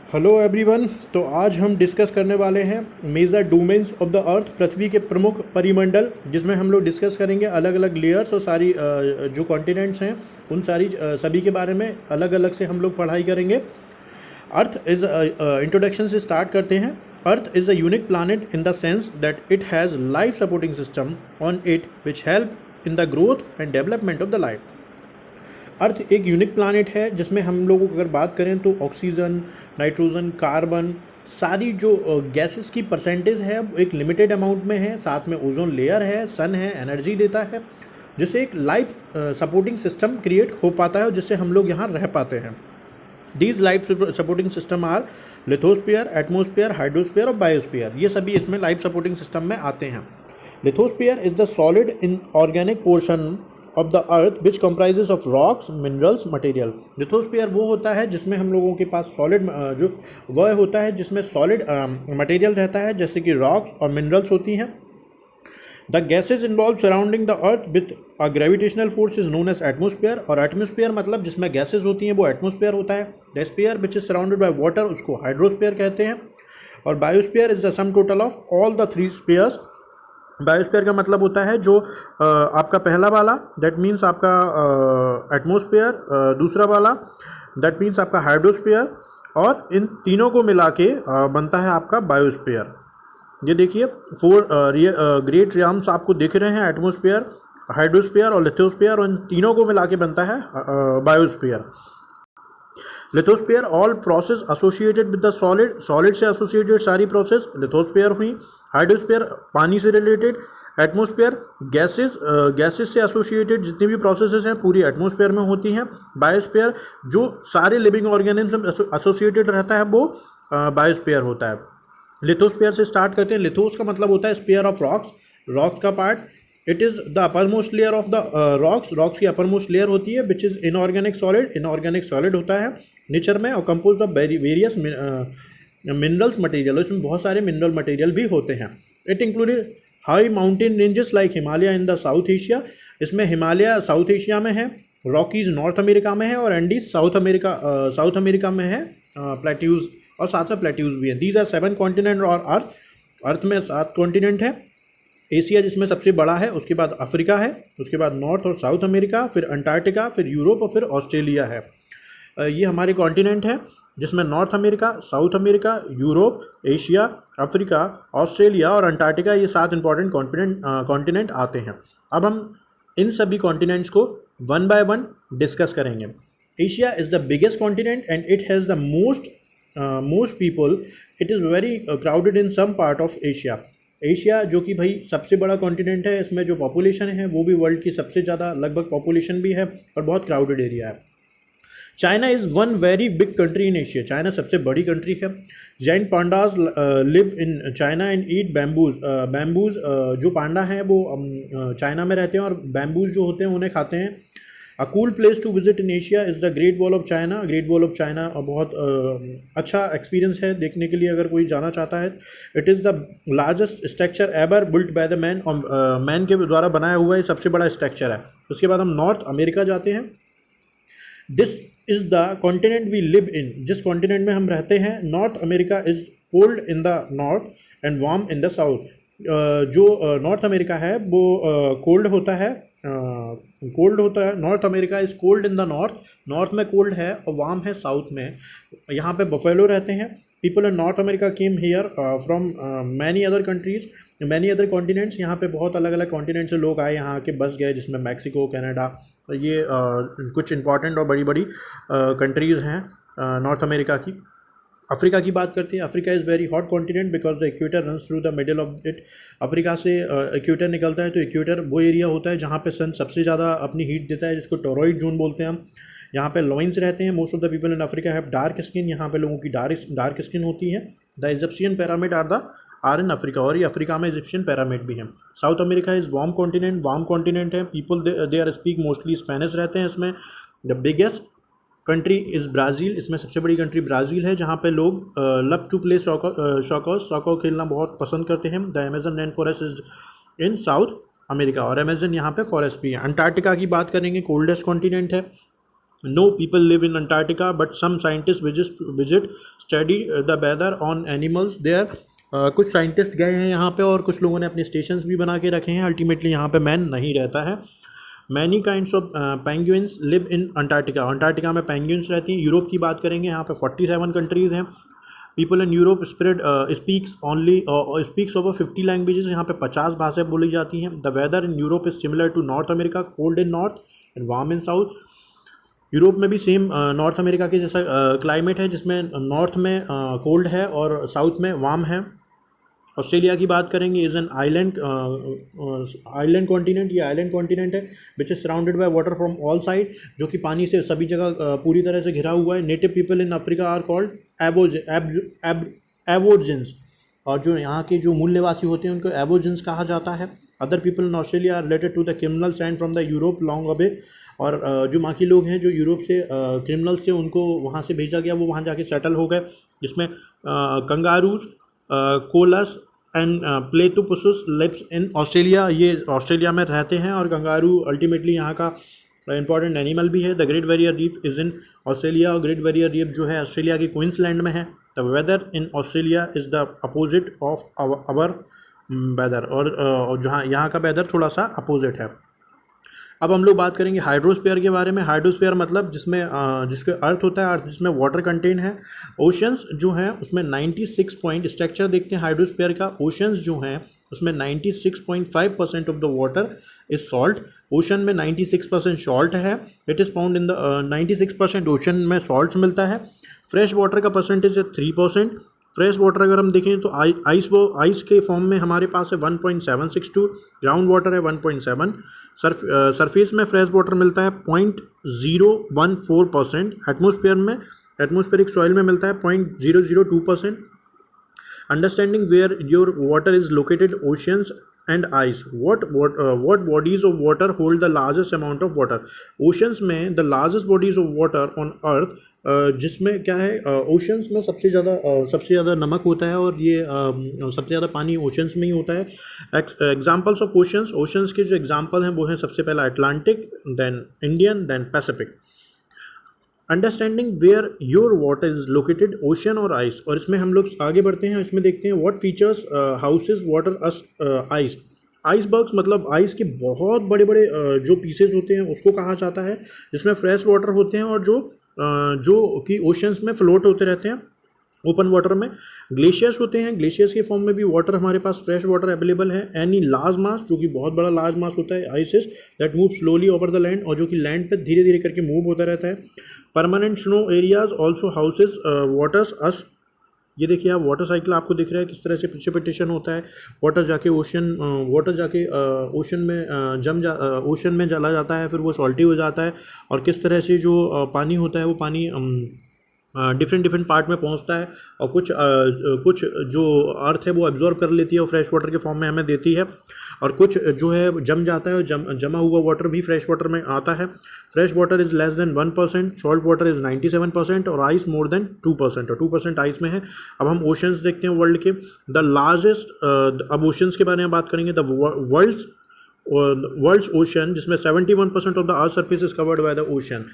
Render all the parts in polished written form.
Hello everyone. तो आज हम डिस्कस करने वाले हैं major domains of the earth, पृथ्वी के प्रमुख परिमंडल, जिसमें हम लोग डिस्कस करेंगे अलग अलग लेयर्स और सारी जो कॉन्टिनेंट्स हैं उन सभी के बारे में अलग अलग से हम लोग पढ़ाई करेंगे। अर्थ इज़ इंट्रोडक्शन से स्टार्ट करते हैं। Earth is a unique planet in the sense that it has life supporting system on it which help in the growth and development of the life. Earth एक unique planet है जिसमें हम लोगों को अगर बात करें तो ऑक्सीजन, नाइट्रोजन, कार्बन, सारी जो गैसेस की परसेंटेज है वो एक लिमिटेड अमाउंट में है। साथ में ओजोन लेयर है, सन है, एनर्जी देता है, जिससे एक लाइफ सपोर्टिंग सिस्टम क्रिएट हो पाता है जिससे हम लोग यहाँ रह पाते हैं। These life supporting system are lithosphere, atmosphere, hydrosphere और बायोस्फीयर। ये सभी इसमें लाइफ सपोर्टिंग सिस्टम में आते हैं। Lithosphere is the solid in organic portion of the earth which comprises of rocks, minerals, material. Lithosphere वो होता है जिसमें हम लोगों के पास सॉलिड जो वह होता है जिसमें सॉलिड मटेरियल रहता है, जैसे कि रॉक्स और मिनरल्स होती हैं। The gases involve surrounding the earth with a gravitational force is known as atmosphere. और एटमोस्फीयर मतलब जिसमें गैसेज होती हैं वो एटमोस्फीयर होता है। The sphere which is surrounded by water उसको हाइड्रोस्फीयर कहते हैं। और biosphere is the sum total of all the three spheres. Biosphere का मतलब होता है जो आपका पहला वाला, दैट मीन्स आपका एटमोस्फीयर, दूसरा वाला दैट मीन्स आपका हाइड्रोस्फीयर, और इन तीनों को मिला के बनता है आपका बायोस्फीयर। ये देखिए फोर ग्रेट रियाम्स आपको दिख रहे हैं, एटमोस्फीयर, हाइड्रोस्फीयर और लिथोस्फीयर, और इन तीनों को मिला के बनता है biosphere. Lithosphere all process associated with the solid, solid से एसोसिएटेड सारी प्रोसेस लिथोस्फीयर हुई। हाइड्रोस्फीयर पानी से रिलेटेड। एटमोस्फीयर गैसेस से एसोसिएटेड जितनी भी प्रोसेसेस हैं पूरी एटमोस्फीयर में होती हैं। बायोस्फीयर जो सारे लिविंग ऑर्गेनिज्म एसोसिएटेड रहता है वो बायोस्फीयर होता है। लिथोस्फीयर से स्टार्ट करते हैं। लिथोस का मतलब होता है स्फीयर ऑफ रॉक्स, रॉक्स का part. It is the upper most layer of the rocks, rocks की अपर मोस्ट लेयर होती है which is inorganic solid, inorganic solid होता है नेचर में, और compose of various minerals material. इसमें बहुत सारे मिनरल मटेरियल भी होते हैं। It included high mountain ranges like Himalaya in the south Asia. इसमें हिमालय साउथ एशिया में है, रॉकीज नॉर्थ अमेरिका में है, और एंडीज साउथ अमेरिका में है, प्लेट्यूज और साथ में प्लेट्यूज भी हैं। दीज आर 7 कॉन्टिनेंट और अर्थ में 7 कॉन्टिनेंट है। एशिया जिसमें सबसे बड़ा है, उसके बाद अफ्रीका है, उसके बाद नॉर्थ और साउथ अमेरिका, फिर अंटार्कटिका, फिर यूरोप और फिर ऑस्ट्रेलिया है। ये हमारे कॉन्टिनेंट हैं जिसमें north America, south America, Europe, Asia, Africa, Australia और अंटार्कटिका, ये 7 इंपॉर्टेंट कॉन्टिनेंट आते हैं। अब हम इन सभी कॉन्टिनेंट्स को वन बाय वन डिस्कस करेंगे। Asia is the biggest continent and it has the most people. It is very crowded in some part of Asia. Asia जो कि भाई सबसे बड़ा कॉन्टिनेंट है, इसमें जो पॉपुलेशन है वो भी वर्ल्ड की सबसे ज़्यादा लगभग पॉपुलेशन भी है और बहुत क्राउडेड एरिया है। China is one very big country in Asia. China सबसे बड़ी कंट्री है। Giant pandas live in China and eat bamboos. Bamboos जो पांडा हैं वो चाइना में रहते हैं और बैम्बूज जो होते हैं उन्हें खाते हैं। A cool place to visit in Asia is the Great Wall of China. Great Wall of China बहुत अच्छा एक्सपीरियंस है देखने के लिए अगर कोई जाना चाहता है। It is the largest structure ever built by the man, और मैन के द्वारा बनाया हुआ ये सबसे बड़ा स्ट्रक्चर है। उसके बाद हम नॉर्थ अमेरिका जाते हैं। This is the continent we live in. जिस कॉन्टिनेंट में हम रहते हैं, North America is cold in the north and warm in the south. जो नॉर्थ अमेरिका है वो कोल्ड होता है, North America is cold in the north, north में कोल्ड है और वार्म है साउथ में। यहाँ पे बफेलो रहते हैं। People in north America came here from many other countries, many other continents. यहाँ पे बहुत अलग अलग कॉन्टिनेंट से लोग आए, यहाँ आके बस गए, जिसमें मैक्सिको, कनाडा, ये कुछ इंपॉर्टेंट और बड़ी बड़ी कंट्रीज़ हैं नॉर्थ अमेरिका की। अफ्रीका की बात करते हैं। Africa is very hot continent because the equator runs through the middle of it. Africa से इक्वेटर निकलता है, तो इक्वेटर वो एरिया होता है जहाँ पे सन सबसे ज़्यादा अपनी हीट देता है, जिसको टोरॉइड जोन बोलते हैं हम। यहाँ पे लॉइंस रहते हैं। Most of the people in Africa have dark skin. यहाँ पे लोगों की डार्क स्किन होती है। The Egyptian pyramid are in Africa, और ये अफ्रीका में इजिप्शियन पिरामिड भी हैं। South America is warm continent है। People they are speak mostly Spanish रहते हैं इसमें। The biggest country is Brazil. इसमें सबसे बड़ी कंट्री ब्राज़ील है, जहाँ पे लोग लव टू प्ले सॉकर खेलना बहुत पसंद करते हैं। The Amazon rain forest is in south America, और अमेजन यहाँ पे फॉरेस्ट भी है। अंटार्कटिका की बात करेंगे, कोल्डेस्ट कॉन्टिनेंट है। No people live in Antarctica, but some scientists visit study the weather on animals there. कुछ साइंटिस्ट गए हैं यहाँ पे और कुछ लोगों ने अपने स्टेशंस भी बना के रखे हैं. अल्टीमेटली यहाँ पे मैन नहीं रहता है. Many kinds of penguins live in Antarctica. Antarctica में पेंगुइन्स रहती हैं. यूरोप की बात करेंगे, यहाँ पे 47 कंट्रीज़ हैं. People in Europe speaks over 50 languages. यहाँ पे 50 भाषाएं बोली जाती हैं. The weather in Europe is similar to North America, cold in north and warm in south. Europe में भी सेम नॉर्थ अमेरिका के जैसा क्लाइमेट है, जिसमें नॉर्थ में कोल्ड है और साउथ में वार्म है. ऑस्ट्रेलिया की बात करेंगे, इज़ एन आइलैंड कॉन्टिनेंट. ये आइलैंड कॉन्टिनेंट है which is surrounded by water from all side, जो कि पानी से सभी जगह पूरी तरह से घिरा हुआ है. Native people in Africa are called aborigines, और जो यहाँ के जो मूल निवासी होते हैं उनको एबोर्जिन्स कहा जाता है. Other people in Australia are related to the criminals and from the Europe long away. और जो बाकी लोग हैं जो यूरोप से क्रिमिनल्स थे उनको वहाँ से भेजा गया, वो वहाँ जाके सेटल हो गए. जिसमें kangaroos, कोलस and प्लेटोपुसस lives in Australia. ये ऑस्ट्रेलिया में रहते हैं और कंगारू अल्टीमेटली यहाँ का इंपॉर्टेंट एनिमल भी है. The Great Barrier Reef is in Australia. और ग्रेट बैरियर रीफ जो है ऑस्ट्रेलिया की क्वींसलैंड में है. The weather in Australia is the opposite of our weather. और जहाँ यहाँ का वेदर थोड़ा सा अपोजिट है. अब हम लोग बात करेंगे हाइड्रोस्फीयर के बारे में. हाइड्रोस्फीयर मतलब जिसमें जिसके अर्थ होता है, अर्थ जिसमें वाटर कंटेन है. ओशंस जो हैं उसमें 96 पॉइंट स्ट्रक्चर देखते हैं हाइड्रोस्फीयर का. ओशंस जो हैं उसमें 96.5% of the water is salt. Ocean में 96% सॉल्ट है. It is found in the 96% ocean में सॉल्ट मिलता है. फ्रेश वाटर का परसेंटेज है 3%. फ्रेश वाटर अगर हम देखें तो आइस के फॉर्म में हमारे पास है 1.762. ग्राउंड वाटर है 1.7. सरफेस में फ्रेश वाटर मिलता है 0.014%. एटमोस्फेरिक सॉइल में मिलता है 0.002%. Understanding where your water is located. Oceans and ice. What bodies of water hold the largest amount of water. Oceans में the largest bodies of water on earth, जिसमें क्या है, oceans में सबसे ज़्यादा नमक होता है और ये सबसे ज़्यादा पानी ओशंस में ही होता है. एग्जाम्पल्स ऑफ ओशंस के जो एग्जाम्पल हैं वो हैं सबसे पहला Atlantic, then Indian, then Pacific. Understanding where your water is located. Ocean और आइस. और इसमें हम लोग आगे बढ़ते हैं. इसमें देखते हैं what features houses water ice. Icebergs मतलब आइस के बहुत बड़े बड़े जो पीसेस होते हैं उसको कहा जाता है, जिसमें फ्रेश वाटर होते हैं और जो कि ओशंस में फ्लोट होते रहते हैं ओपन वाटर में. ग्लेशियर्स होते हैं. ग्लेशियर्स के फॉर्म में भी वाटर हमारे पास फ्रेश वाटर अवेलेबल है. एनी लार्ज मास, जो कि बहुत बड़ा लार्ज मास होता है. ISIS that move slowly over the land, और जो कि लैंड पे धीरे धीरे करके मूव होता रहता है. Permanent snow areas also houses waters as. ये देखिए आप, वाटर साइकिल आपको दिख रहा है किस तरह से प्रेसिपिटेशन होता है. वाटर जाके ओशन में ओशन में चला जाता है, फिर वो सॉल्टी हो जाता है. और किस तरह से जो पानी होता है वो पानी डिफरेंट पार्ट में पहुंचता है, और कुछ जो अर्थ है वो एब्जॉर्ब कर लेती है और फ्रेश वाटर के फॉर्म में हमें देती है, और कुछ जो है जम जाता है और जमा हुआ वाटर भी फ्रेश वाटर में आता है. Fresh water is less than 1%. Salt water is 97% और आइस मोर देन 2%, और 2% आइस में है. अब हम ओशंस देखते हैं वर्ल्ड के. द लार्जेस्ट, अब ओशंस के बारे में बात करेंगे. द वर्ल्ड्स ओशन, जिसमें 71% of the earth surface is covered by the ocean.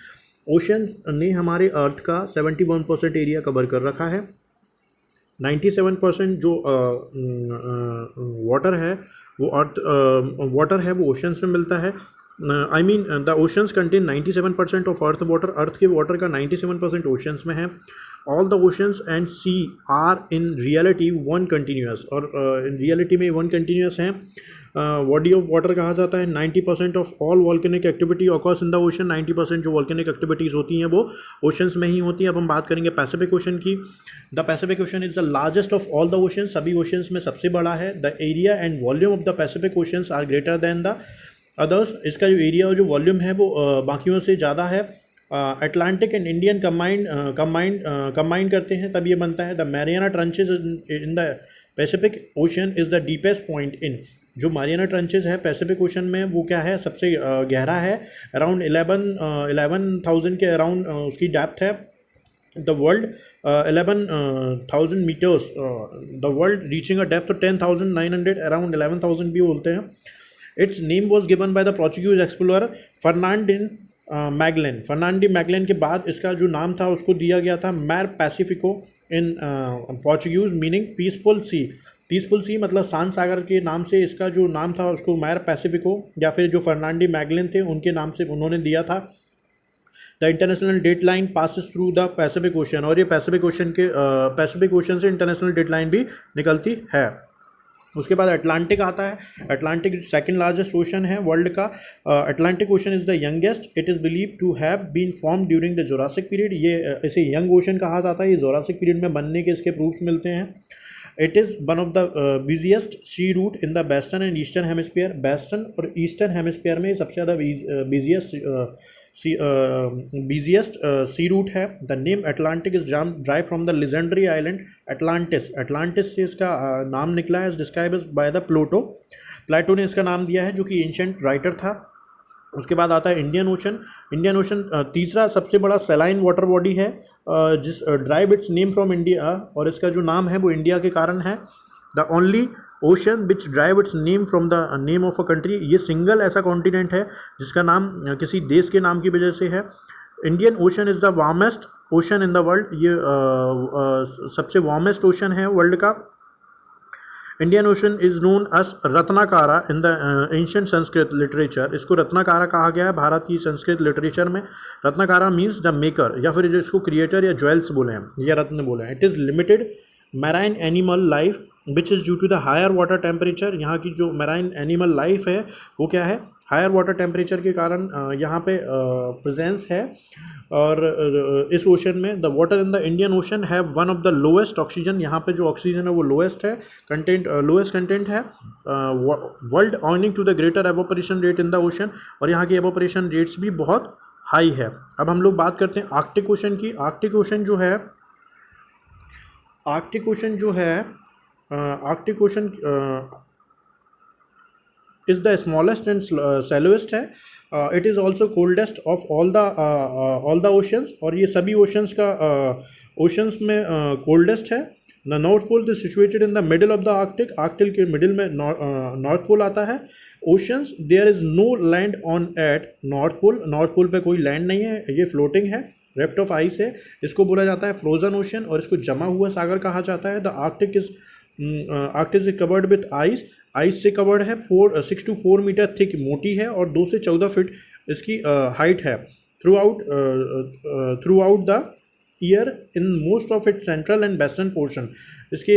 Oceans ने हमारे अर्थ का 71% एरिया कवर कर रखा है. 97% जो वाटर है वो वाटर है वो ओशंस में मिलता है. I mean the oceans contain 97% of earth water. Earth के वाटर का 97% ओशंस में है. All the oceans and sea are in reality one continuous, और इन रियलिटी में वन कंटिन्यूस हैं. बॉडी ऑफ वाटर कहा जाता है. 90% of all volcanic activity occurs in the ocean. 90% जो वॉल्केनिक एक्टिविटीज़ होती हैं वो ओशंस में ही होती हैं. अब हम बात करेंगे पैसिफिक ओशन की. The Pacific Ocean is the largest of all the ocean. सभी ओशंस में सबसे बड़ा है. The area and volume of the Pacific oceans are greater than the others. इसका जो एरिया और जो वॉल्यूम है वो बाकियों से ज़्यादा है. अटलांटिक एंड इंडियन कंबाइन करते हैं तब ये बनता है. The Mariana trenches in the Pacific Ocean is the deepest point in. जो मारियाना ट्रंचेज है पैसिफिक ओशन में वो क्या है, सबसे गहरा है. अराउंड 11,000 के अराउंड उसकी डेप्थ है. The world 11,000 metres. The world reaching a depth of 10,900, around 11,000 भी बोलते हैं. Its name was given by the Portuguese explorer Ferdinand Magellan, Ferdinand Magellan के बाद इसका जो नाम था उसको दिया गया था मैर पैसिफिको इन पोर्चुगीज मीनिंग पीसफुल सी। पीसफुल सी मतलब शांत सागर के नाम से इसका जो नाम था उसको मैर पैसिफिको या फिर जो फर्नांडी मैगलेन थे उनके नाम से उन्होंने दिया था। The international date line passes through the Pacific Ocean, और ये पैसिफिक ओशन से इंटरनेशनल डेट लाइन भी निकलती है। उसके बाद अटलांटिक आता है। अटलांटिक सेकंड लार्जेस्ट ओशन है वर्ल्ड का। Atlantic Ocean is the youngest, it is believe to have been form during the Jurassic period. ये इसे यंग ओशन कहा जाता है, ये जोरासिक पीरियड में बनने के इसके प्रूफ्स मिलते हैं। It is one of the busiest sea route in the western and eastern hemisphere. Western और ईस्टर्न हेमिस्फीयर में सबसे ज़्यादा बिजिएस्ट सी रूट है। The name Atlantic is drive from the legendary island Atlantis. Atlantis से इसका नाम निकला है, डिस्क्राइब बाय द प्लेटो ने इसका नाम दिया है जो कि एंशिएंट राइटर था। उसके बाद आता है इंडियन ओशन। इंडियन ओशन तीसरा सबसे बड़ा सैलाइन वाटर बॉडी है जिस drive it's name from India, और इसका जो नाम है वो इंडिया के कारण है। The only ocean which drive it's name from the name of a country, ये सिंगल ऐसा कॉन्टिनेंट है जिसका नाम किसी देश के नाम की वजह से है। Indian Ocean is the warmest ocean in the world, ये सबसे वार्मेस्ट ओशन है वर्ल्ड का। Indian Ocean is known as Ratnakara in the ancient Sanskrit literature. इसको रत्नाकारा कहा गया है भारत की संस्कृत लिटरेचर में। रत्नाकारा मीन्स द मेकर, या फिर जो इसको क्रिएटर या ज्वेल्स बोले हैं या रत्न बोले हैं। It is limited marine animal life which is due to the higher water temperature. यहाँ की जो मैराइन एनिमल लाइफ है वो क्या है, हायर वाटर टेम्परेचर के कारण यहाँ पे प्रेजेंस है। और इस ओशन में the water in the Indian ocean have one of the lowest oxygen, यहाँ पे जो ऑक्सीजन है वो लोएस्ट है, लोएस्ट कंटेंट है। World earning to the greater evaporation rate in the ocean, और यहाँ की एवोपरेशन रेट्स भी बहुत हाई है। अब हम लोग बात करते हैं आर्कटिक ओशन की। Arctic ocean is the smallest and shallowest है। It is also coldest of all the oceans, और ये सभी ओशंस ओशंस में कोल्डेस्ट है। The North Pole is situated in the middle of the Arctic, Arctic के middle में North Pole आता है। Oceans there is no land on at North Pole पे कोई लैंड नहीं है, ये फ्लोटिंग है, रेफ्ट ऑफ आइस है। इसको बोला जाता है फ्रोजन ओशन, और इसको जमा हुआ सागर कहा जाता है। The Arctic is covered with ice से कवर्ड है। 6 to 4 मीटर थिक मोटी है, और 2 से 14 फीट इसकी हाइट है। Through out the year in most of it central and western portion, इसके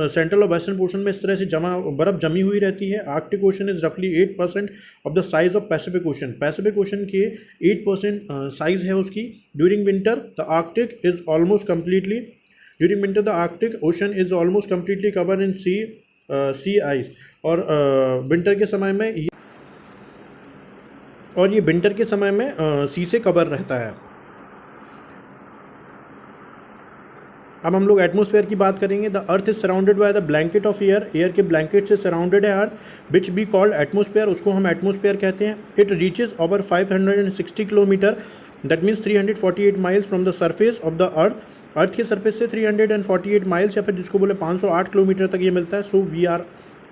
सेंट्रल और वेस्टर्न पोर्शन में इस तरह से बर्फ़ जमी हुई रहती है। आर्कटिक ओशन इज़ रफली 8% of the size of Pacific ocean. Pacific ocean के 8% साइज़ है उसकी। During winter the Arctic is almost completely the Arctic ocean is almost completely cover in sea ice, और विंटर के समय में सी से कवर रहता है। अब हम लोग एटमॉस्फेयर की बात करेंगे। The earth is surrounded by the blanket of air, air के ब्लैंकेट से सराउंडेड है अर्थ, विच बी कॉल्ड एटमॉस्फेयर, उसको हम एटमॉस्फेयर कहते हैं। It reaches over 560 kilometre, that means 348 miles from the surface of the अर्थ के सरफेस से 348 माइल्स, या फिर जिसको बोले 508 किलोमीटर तक ये मिलता है। So we are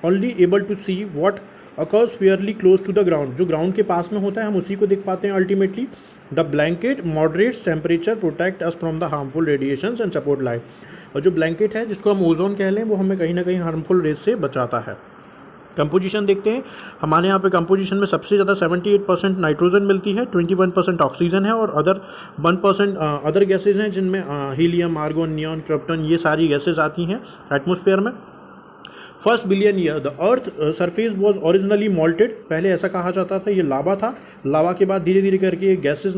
only able to see what occurs fairly close to the ground, जो ग्राउंड के पास में होता है हम उसी को देख पाते हैं ultimately. The blanket moderates temperature, protect us from the harmful radiations and support life, और जो ब्लैंकेट है जिसको हम ओजोन कह लें वो हमें कहीं ना कहीं हार्मफुल रेज से बचाता है। कंपोजिशन देखते हैं। हमारे यहाँ पे कंपोजिशन में सबसे ज़्यादा 78% नाइट्रोजन मिलती है, 21% ऑक्सीजन है, और अदर 1% अदर गैसेज हैं जिनमें हीलियम, आर्गोन, नियॉन, क्रिप्टन, ये सारी गैसेज आती हैं एटमॉस्फेयर में। First billion year the earth surface was originally malted, पहले ऐसा कहा जाता था ये लावा था। लावा के बाद धीरे धीरे करके गैसेज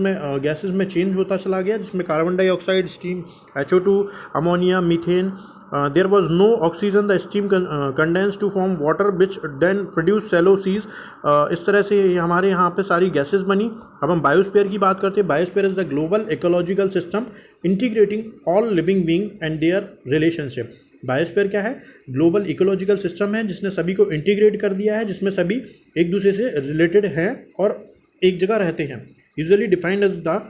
में चेंज होता चला गया, जिसमें carbon dioxide, steam, HO2, ammonia, methane. There was no oxygen, the steam condense to form water which then produce shallow seas. इस तरह से हमारे यहाँ पे सारी गैसेज बनी। अब हम बायोस्फीयर की बात करते हैं। Biosphere is the global ecological system integrating all living being and their relationship. Biosphere क्या है? ग्लोबल इकोलॉजिकल सिस्टम है जिसने सभी को इंटीग्रेट कर दिया है, जिसमें सभी एक दूसरे से रिलेटेड हैं और एक जगह रहते हैं। Usually defined as the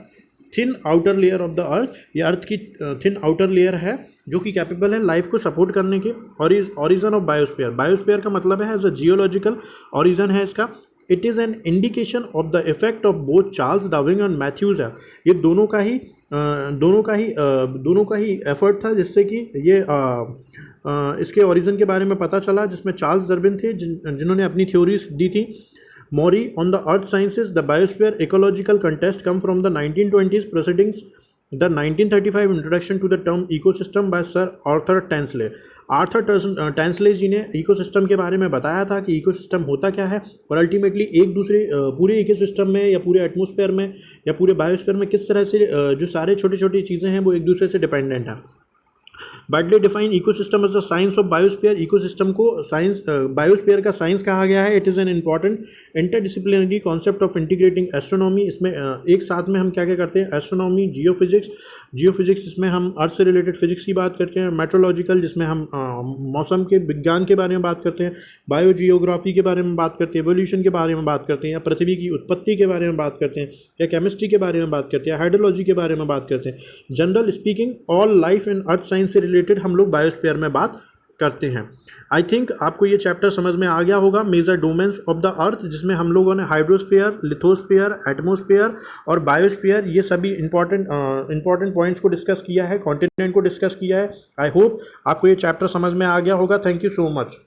thin outer layer of the earth, ये अर्थ की थिन आउटर लेयर है जो कि कैपेबल है लाइफ को सपोर्ट करने के। और is origin of biosphere, biosphere का मतलब है एज अ जियोलॉजिकल ऑरिजन है इसका। It is an indication of the effect of both Charles Darwin और मैथ्यूज है। ये दोनों का ही एफर्ट था जिससे कि ये इसके ओरिजिन के बारे में पता चला, जिसमें चार्ल्स डार्विन थे जिन्होंने अपनी थ्योरीज दी थी। Mori on the Earth Sciences, the Biosphere Ecological Contest come from the 1920s proceedings, the 1935 introduction to the term ecosystem by Sir Arthur Tansley. Arthur Tansley ji ने इकोसिस्टम के बारे में बताया था कि इकोसिस्टम होता क्या है और अल्टीमेटली एक दूसरे पूरे इकोसिस्टम में या पूरे एटमॉस्फेयर में या पूरे बायोस्फीयर में किस तरह से जो सारे छोटी छोटी चीज़ें हैं वो एक दूसरे से डिपेंडेंट हैं। Broadly define ecosystem as the science of biosphere, ecosystem को साइंस बायोस्फीयर का साइंस कहा गया है। It is an important interdisciplinary concept of integrating astronomy. इसमें एक साथ में हम क्या क्या करते हैं, एस्ट्रोनॉमी, जियोफिजिक्स जिसमें हम अर्थ से रिलेटेड फिजिक्स की बात करते हैं, मेट्रोलॉजिकल जिसमें हम मौसम के विज्ञान के बारे में बात करते हैं, बायोजियोग्राफी के बारे में बात करते हैं, एवोल्यूशन के बारे में बात करते हैं, या पृथ्वी की उत्पत्ति के बारे में बात करते हैं, या केमिस्ट्री के बारे में बात करते हैं, हाइड्रोलॉजी के बारे में बात करते हैं। General speaking all life and earth science से रिलेटेड हम लोग बायोस्फीयर में बात करते हैं। आई थिंक आपको ये चैप्टर समझ में आ गया होगा, major domains of the earth, जिसमें हम लोगों ने हाइड्रोस्फीयर, लिथोस्फीयर, एटमोस्फीयर और बायोस्फीयर ये सभी इंपॉर्टेंट पॉइंट्स को डिस्कस किया है, कॉन्टिनेंट को डिस्कस किया है। आई होप आपको ये चैप्टर समझ में आ गया होगा। Thank you so much.